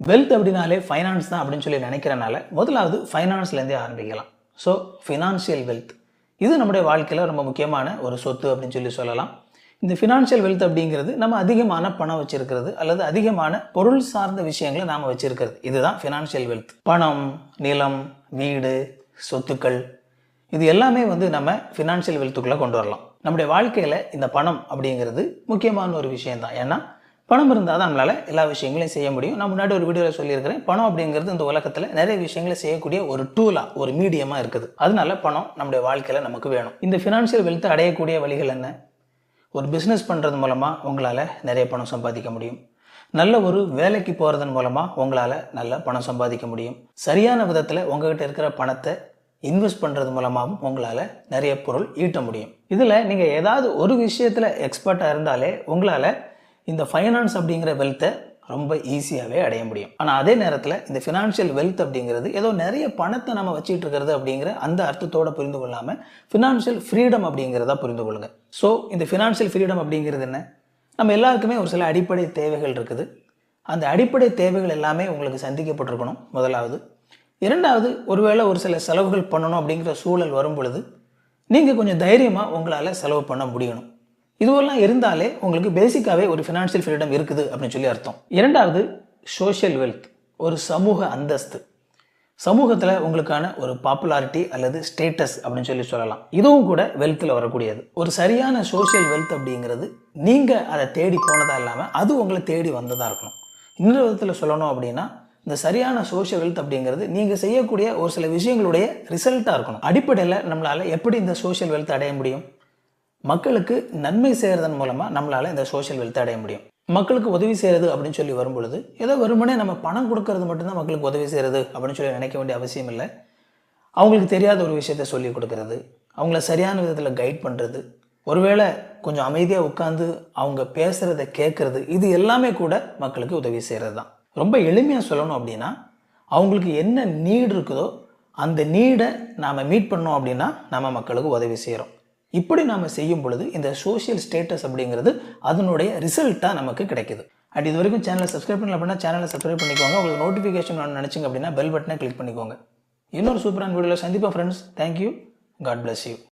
Wealth அப்படினாலே finance தான் அப்படின்னு சொல்லி நினைக்கிறனால முதலாவது ஃபைனான்ஸ்லேருந்தே ஆரம்பிக்கலாம். ஸோ ஃபினான்ஷியல் வெல்த் இது நம்முடைய வாழ்க்கையில் ரொம்ப முக்கியமான ஒரு சொத்து அப்படின்னு சொல்லி சொல்லலாம். இந்த ஃபினான்ஷியல் வெல்த் அப்படிங்கிறது நம்ம அதிகமான பணம் வச்சிருக்கிறது அல்லது அதிகமான பொருள் சார்ந்த விஷயங்களை நாம் வச்சிருக்கிறது. இதுதான் ஃபினான்ஷியல் வெல்த். பணம், நிலம், வீடு, சொத்துக்கள் இது எல்லாமே நம்ம ஃபினான்ஷியல் வெல்த்துக்குள்ளே கொண்டு வரலாம். நம்முடைய வாழ்க்கையில் இந்த பணம் அப்படிங்கிறது முக்கியமான ஒரு விஷயம்தான். ஏன்னா பணம் இருந்தால் தான் நம்மளால் எல்லா விஷயங்களையும் செய்ய முடியும். நான் முன்னாடி ஒரு வீடியோவில் சொல்லியிருக்கிறேன், பணம் அப்படிங்கிறது இந்த உலகத்தில் நிறைய விஷயங்களை செய்யக்கூடிய ஒரு டூலாக, ஒரு மீடியமாக இருக்குது. அதனால பணம் நம்முடைய வாழ்க்கையில் நமக்கு வேணும். இந்த ஃபினான்ஷியல் வெல்த்தை அடையக்கூடிய வழிகள் என்ன? ஒரு பிஸ்னஸ் பண்ணுறது மூலமாக உங்களால் நிறைய பணம் சம்பாதிக்க முடியும். நல்ல ஒரு வேலைக்கு போகிறதன் மூலமாக உங்களால் நல்ல பணம் சம்பாதிக்க முடியும். சரியான விதத்தில் உங்ககிட்ட இருக்கிற பணத்தை இன்வெஸ்ட் பண்ணுறது மூலமாகவும் உங்களால் நிறைய பொருள் ஈட்ட முடியும். இதில் நீங்கள் ஏதாவது ஒரு விஷயத்தில் எக்ஸ்பர்ட்டாக இருந்தாலே உங்களால் இந்த ஃபைனான்ஸ் அப்படிங்கிற வெல்த்தை ரொம்ப ஈஸியாகவே அடைய முடியும். ஆனால் அதே நேரத்தில் இந்த ஃபினான்ஷியல் வெல்த் அப்படிங்கிறது ஏதோ நிறைய பணத்தை நம்ம வச்சுட்டு இருக்கிறது அப்படிங்கிற அந்த அர்த்தத்தோடு புரிந்து கொள்ளாமல் ஃபினான்ஷியல் ஃப்ரீடம் அப்படிங்கிறதா புரிந்து கொள்ளுங்க. ஸோ இந்த ஃபினான்ஷியல் ஃப்ரீடம் அப்படிங்கிறது என்ன? நம்ம எல்லாருக்குமே ஒரு சில அடிப்படை தேவைகள் இருக்குது. அந்த அடிப்படை தேவைகள் எல்லாமே உங்களுக்கு சந்திக்கப்பட்டிருக்கணும் முதலாவது. இரண்டாவது, ஒருவேளை ஒரு சில செலவுகள் பண்ணணும் அப்படிங்கிற சூழல் வரும் பொழுது நீங்கள் கொஞ்சம் தைரியமாக உங்களால் செலவு பண்ண முடியணும். இதுவெல்லாம் இருந்தாலே உங்களுக்கு பேசிக்காகவே ஒரு ஃபினான்ஷியல் ஃப்ரீடம் இருக்குது அப்படின்னு சொல்லி அர்த்தம். இரண்டாவது, சோஷியல் வெல்த், ஒரு சமூக அந்தஸ்து. சமூகத்தில் உங்களுக்கான ஒரு பாப்புலாரிட்டி அல்லது ஸ்டேட்டஸ் அப்படின்னு சொல்லி சொல்லலாம். இதுவும் கூட வெல்த்தில் வரக்கூடியது. ஒரு சரியான சோஷியல் வெல்த் அப்படிங்கிறது நீங்கள் அதை தேடி போனதாக இல்லாமல் அது உங்களை தேடி வந்ததாக இருக்கணும். இன்னொரு விதத்தில் சொல்லணும் அப்படின்னா இந்த சரியான சோஷியல் வெல்த் அப்படிங்கிறது நீங்கள் செய்யக்கூடிய ஒரு சில விஷயங்களுடைய ரிசல்ட்டாக இருக்கணும். அடிப்படையில் நம்மளால் எப்படி இந்த சோஷியல் வெல்த் அடைய முடியும்? மக்களுக்கு நன்மை செய்கிறதன் மூலமாக நம்மளால் இந்த சோஷியல் வெல்த் அடைய முடியும். மக்களுக்கு உதவி செய்கிறது அப்படின்னு சொல்லி வரும் பொழுது ஏதோ வெறுமனே நம்ம பணம் கொடுக்கறது மட்டும்தான் மக்களுக்கு உதவி செய்கிறது அப்படின்னு சொல்லி நினைக்க வேண்டிய அவசியம் இல்லை. அவங்களுக்கு தெரியாத ஒரு விஷயத்த சொல்லி கொடுக்கறது, அவங்கள சரியான விதத்தில் கைட் பண்ணுறது, ஒருவேளை கொஞ்சம் அமைதியாக உட்காந்து அவங்க பேசுகிறத கேட்குறது, இது எல்லாமே கூட மக்களுக்கு உதவி செய்கிறது தான். ரொம்ப எளிமையாக சொல்லணும் அப்படின்னா அவங்களுக்கு என்ன நீடு இருக்குதோ அந்த நீடை நாம் மீட் பண்ணோம் அப்படின்னா நம்ம மக்களுக்கு உதவி செய்கிறோம். இப்படி நாம் செய்யும் பொழுது இந்த சோஷியல் ஸ்டேட்டஸ் அப்படிங்கிறது அதனுடைய ரிசல்ட்டாக நமக்கு கிடைக்குது. அண்ட் இது வரைக்கும் சேனலை சப்ஸ்கிரைப் பண்ணல அப்படின்னா சேனலை சப்ஸ்கிரைப் பண்ணிக்கோங்க. உங்களுக்கு நோட்டிஃபிகேஷன் நினச்சிங்க அப்படின்னா பெல் பட்டனை கிளிக் பண்ணிக்கோங்க. இன்னொரு சூப்பரான வீடியோவில் சந்திப்போம் friends. Thank you. God bless you.